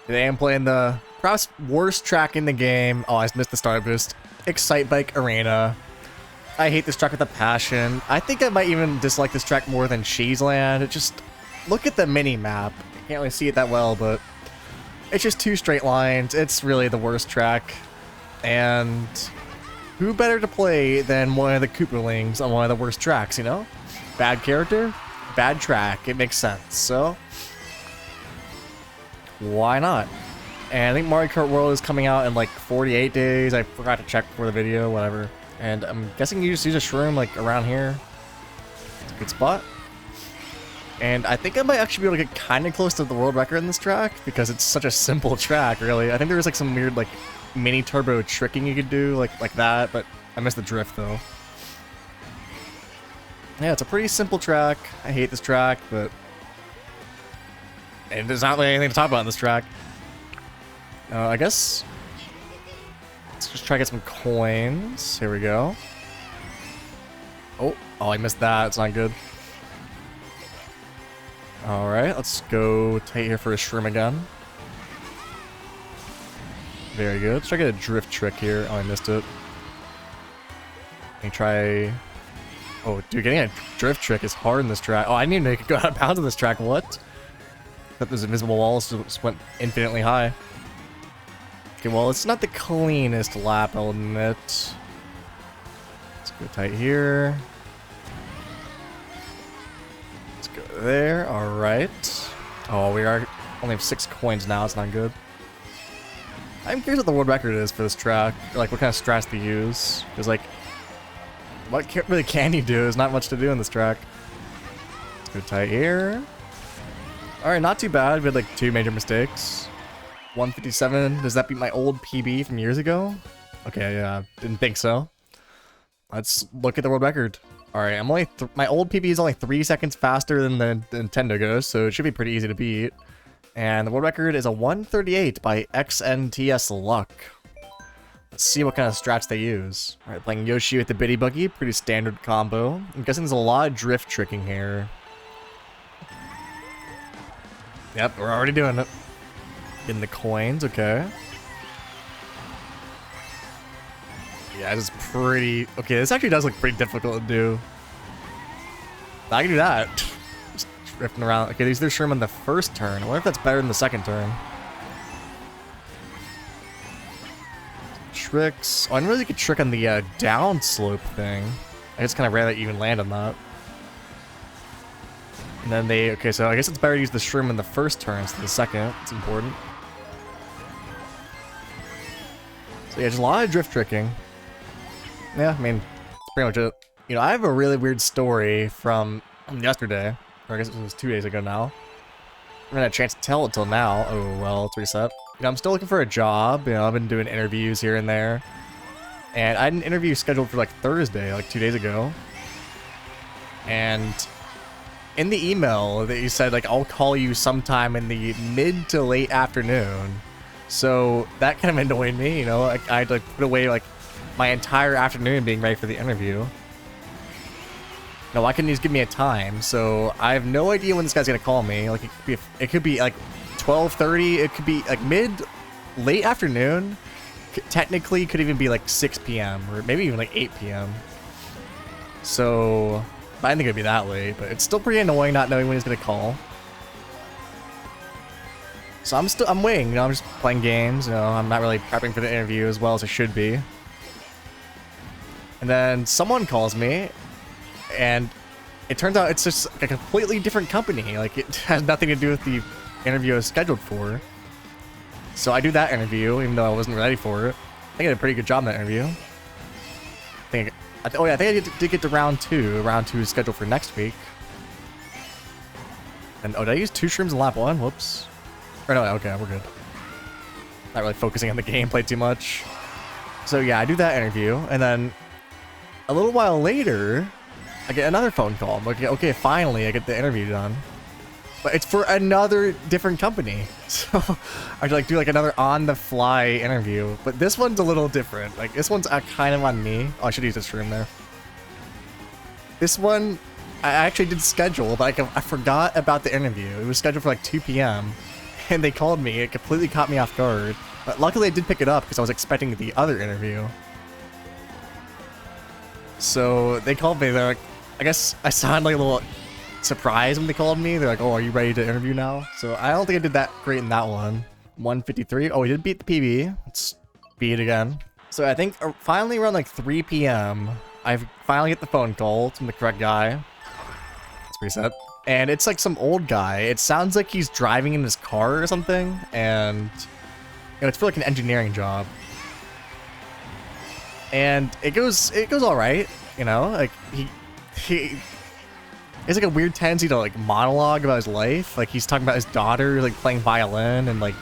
Today I'm playing the perhaps worst track in the game. Oh, I missed the start boost. Excite Bike Arena. I hate this track with a passion. I think I might even dislike this track more than Cheeseland. It just... Look at the mini-map. You can't really see it that well, but... It's just two straight lines. It's really the worst track. And... Who better to play than one of the Kooperlings on one of the worst tracks, you know? Bad character, bad track. It makes sense, so... Why not? And I think Mario Kart World is coming out in like 48 days. I forgot to check for the video, whatever. And I'm guessing you just use a shroom like around here. It's a good spot. And I think I might actually be able to get kind of close to the world record in this track because it's such a simple track, really. I think there was like some weird like mini turbo tricking you could do like that, but I missed the drift though. Yeah, it's a pretty simple track. I hate this track, but and there's not really anything to talk about in this track. I guess let's just try to get some coins. Here we go. Oh, I missed that. It's not good. Alright, let's go tight here for a shroom again. Very good. Let's try to get a drift trick here. Oh, I missed it. Let me try... Oh, dude, getting a drift trick is hard in this track. Oh, I didn't even make it go out of bounds in this track. What? That those invisible walls just went infinitely high. Okay, well, it's not the cleanest lap, I'll admit. Let's go tight here. Let's go there. Alright. Oh, we only have 6 coins now. It's not good. I'm curious what the world record is for this track. Like, what kind of strats to use. Because, like, what really can you do? There's not much to do in this track. Let's go tight here. Alright, not too bad. We had like 2 major mistakes. 157. Does that beat my old PB from years ago? Okay, yeah, didn't think so. Let's look at the world record. Alright, I'm only my old PB is only 3 seconds faster than the Nintendo goes, so it should be pretty easy to beat. And the world record is a 138 by XNTS Luck. Let's see what kind of strats they use. Alright, playing Yoshi with the Bitty Buggy, pretty standard combo. I'm guessing there's a lot of drift tricking here. Yep, we're already doing it. Getting the coins, okay. Yeah, this is pretty... Okay, this actually does look pretty difficult to do. I can do that. Just drifting around. Okay, these are shroom on the first turn. I wonder if that's better than the second turn. Tricks. Oh, I didn't really get a trick on the down slope thing. I just kind of rarely even land on that. And then they... Okay, so I guess it's better to use the shroom in the first turn instead of the second. It's important. So yeah, just a lot of drift tricking. Yeah, I mean, that's pretty much it. You know, I have a really weird story from yesterday. Or I guess it was 2 days ago now. I haven't had a chance to tell it till now. Oh, well, let's reset. You know, I'm still looking for a job. You know, I've been doing interviews here and there. And I had an interview scheduled for like Thursday, like 2 days ago. And... in the email that you said, like, I'll call you sometime in the mid to late afternoon. So that kind of annoyed me, you know? I had to like, put away, like, my entire afternoon being ready for the interview. No, why couldn't you just give me a time? So I have no idea when this guy's gonna call me. Like, it could be like 12:30. It could be like late afternoon. Technically, could even be like 6 p.m. or maybe even like 8 p.m. So... I didn't think it'd be that late, but it's still pretty annoying not knowing when he's gonna call. So I'm waiting, you know, I'm just playing games, you know, I'm not really prepping for the interview as well as I should be. And then someone calls me, and it turns out it's just a completely different company. Like, it has nothing to do with the interview I was scheduled for. So I do that interview, even though I wasn't ready for it. I think I did a pretty good job in that interview. Oh yeah, I think I did get to round 2. Round 2 is scheduled for next week. And oh, did I use 2 shrooms in lap 1? Whoops. Or no, okay, we're good. Not really focusing on the gameplay too much. So yeah, I do that interview, and then a little while later, I get another phone call. I'm like, okay, finally, I get the interview done. But it's for another different company. So I like do like another on-the-fly interview. But this one's a little different. Like, this one's kind of on me. Oh, I should use this room there. This one, I actually did schedule, but I forgot about the interview. It was scheduled for like 2 p.m. and they called me. It completely caught me off guard. But luckily I did pick it up because I was expecting the other interview. So they called me. They're like, I guess I sounded like a little surprised when they called me. They're like, oh, are you ready to interview now? So I don't think I did that great in that one. 153. Oh, we did beat the PB. Let's beat it again. So I think finally around like 3 p.m., I finally get the phone call from the correct guy. Let's reset. And it's like some old guy. It sounds like he's driving in his car or something. And you know, it's for like an engineering job. And it goes all right, you know, like he it's like a weird tendency to like monologue about his life. Like he's talking about his daughter like playing violin and like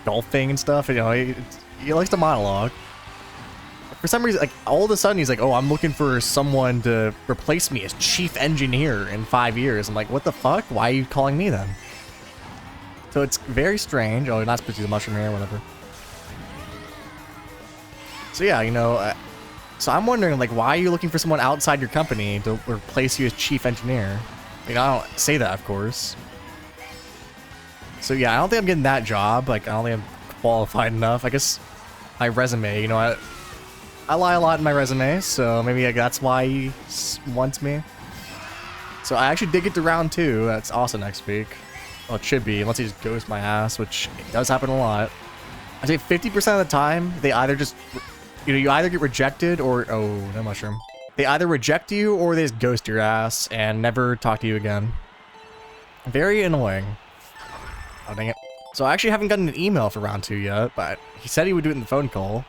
golfing and stuff. You know, he likes to monologue. For some reason, like all of a sudden he's like, oh, I'm looking for someone to replace me as chief engineer in 5 years. I'm like, what the fuck? Why are you calling me then? So it's very strange. Oh, you're not supposed to use the mushroom here, whatever. So yeah, you know, so I'm wondering, like, why are you looking for someone outside your company to replace you as chief engineer? Like, I don't say that, of course. So yeah, I don't think I'm getting that job. Like, I don't think I'm qualified enough. I guess my resume, you know, I lie a lot in my resume, so maybe like, that's why he wants me. So I actually did get to round 2. That's also next week. Well, it should be, unless he just ghosts my ass, which does happen a lot. I say 50% of the time, they either just... You know, you either get rejected or... Oh, no mushroom. They either reject you or they just ghost your ass and never talk to you again. Very annoying. Oh, dang it. So I actually haven't gotten an email for round 2 yet, but he said he would do it in the phone call.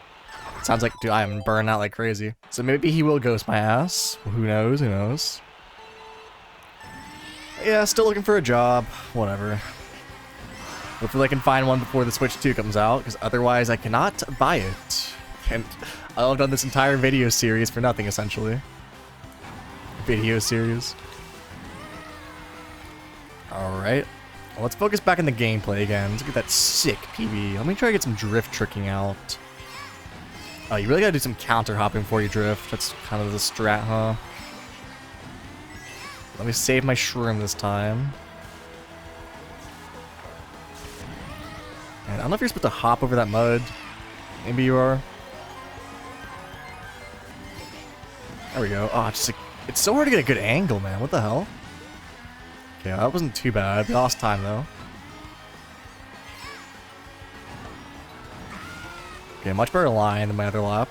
Sounds like, dude, I'm burning out like crazy. So maybe he will ghost my ass. Who knows? Who knows? Yeah, still looking for a job. Whatever. Hopefully I can find one before the Switch 2 comes out, because otherwise I cannot buy it. And I've done this entire video series for nothing, essentially. Video series. Alright. Well, let's focus back on the gameplay again. Let's get that sick PB. Let me try to get some drift tricking out. Oh, you really gotta do some counter hopping before you drift. That's kind of the strat, huh? Let me save my shroom this time. And I don't know if you're supposed to hop over that mud. Maybe you are. There we go. Oh, just like, it's so hard to get a good angle, man. What the hell? Okay, that wasn't too bad. We lost time, though. Okay, much better line than my other lap.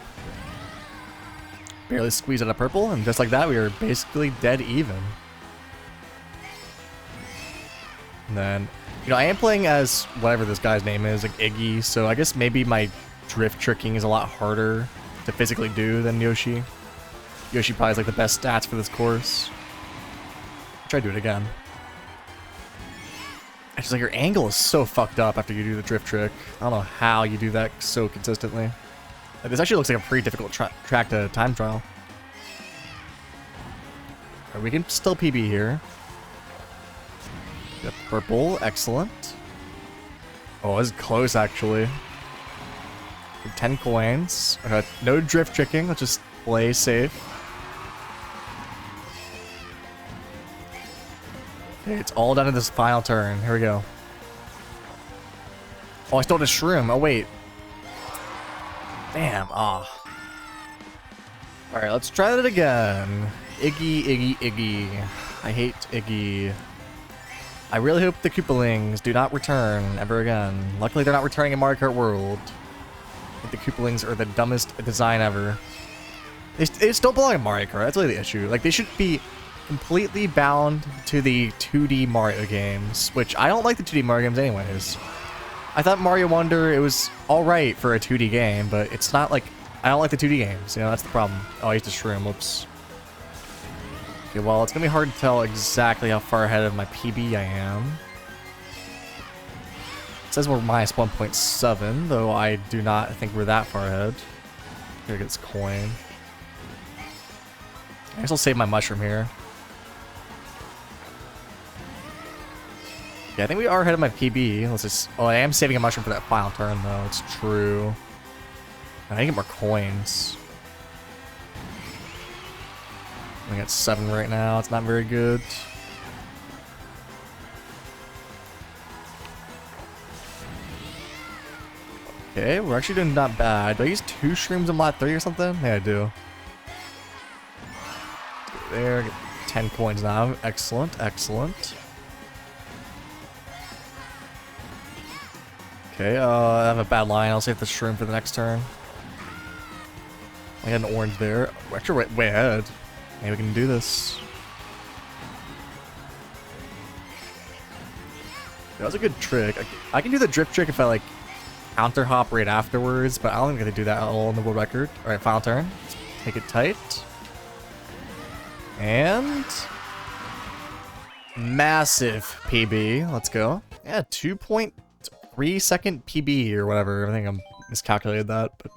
Barely squeezed out of purple, and just like that, we were basically dead even. And then, you know, I am playing as whatever this guy's name is, like Iggy, so I guess maybe my drift tricking is a lot harder to physically do than Yoshi. Yoshi probably has like the best stats for this course. Try to do it again. It's just like your angle is so fucked up after you do the drift trick. I don't know how you do that so consistently. Like, this actually looks like a pretty difficult track to time trial. Right, we can still PB here. Got purple, excellent. Oh, this is close actually. 10 coins. No drift tricking, let's just play safe. Okay, it's all down to this final turn. Here we go. Oh, I stole the shroom. Oh, wait. Damn. Ah. Oh. Alright, let's try that again. Iggy, Iggy, Iggy. I hate Iggy. I really hope the Koopalings do not return ever again. Luckily, they're not returning in Mario Kart World. I think the Koopalings are the dumbest design ever. They still belong in Mario Kart. That's really the issue. Like, they should be completely bound to the 2D Mario games, which I don't like the 2D Mario games anyways. I thought Mario Wonder, it was alright for a 2D game, but it's not like... I don't like the 2D games, you know, that's the problem. Oh, I used to shroom, whoops. Okay, well, it's gonna be hard to tell exactly how far ahead of my PB I am. It says we're minus 1.7, though I do not think we're that far ahead. Here, get this coin. I guess I'll save my mushroom here. Yeah, I think we are ahead of my PB. Let's just... Oh, I am saving a mushroom for that final turn, though. It's true. I need to get more coins. I got 7 right now. It's not very good. Okay, we're actually doing not bad. Do I use 2 shrooms in lap 3 or something? Yeah, I do. There, get 10 coins now. Excellent, excellent. Okay, I have a bad line. I'll save the shroom for the next turn. I had an orange there. We're actually way ahead. Maybe we can do this. That was a good trick. I can do the drift trick if I like counter hop right afterwards, but I don't think I can do that at all in the world record. Alright, final turn. Let's take it tight. And massive PB. Let's go. Yeah, 2.3 second PB or whatever. I think I'm miscalculated that, but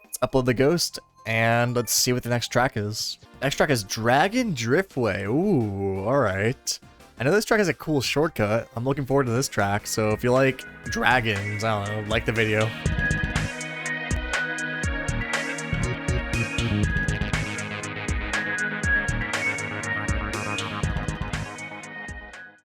let's upload the ghost and let's see what the next track is. Next track is Dragon Driftway. Ooh, alright. I know this track has a cool shortcut. I'm looking forward to this track, so if you like dragons, I don't know, like the video.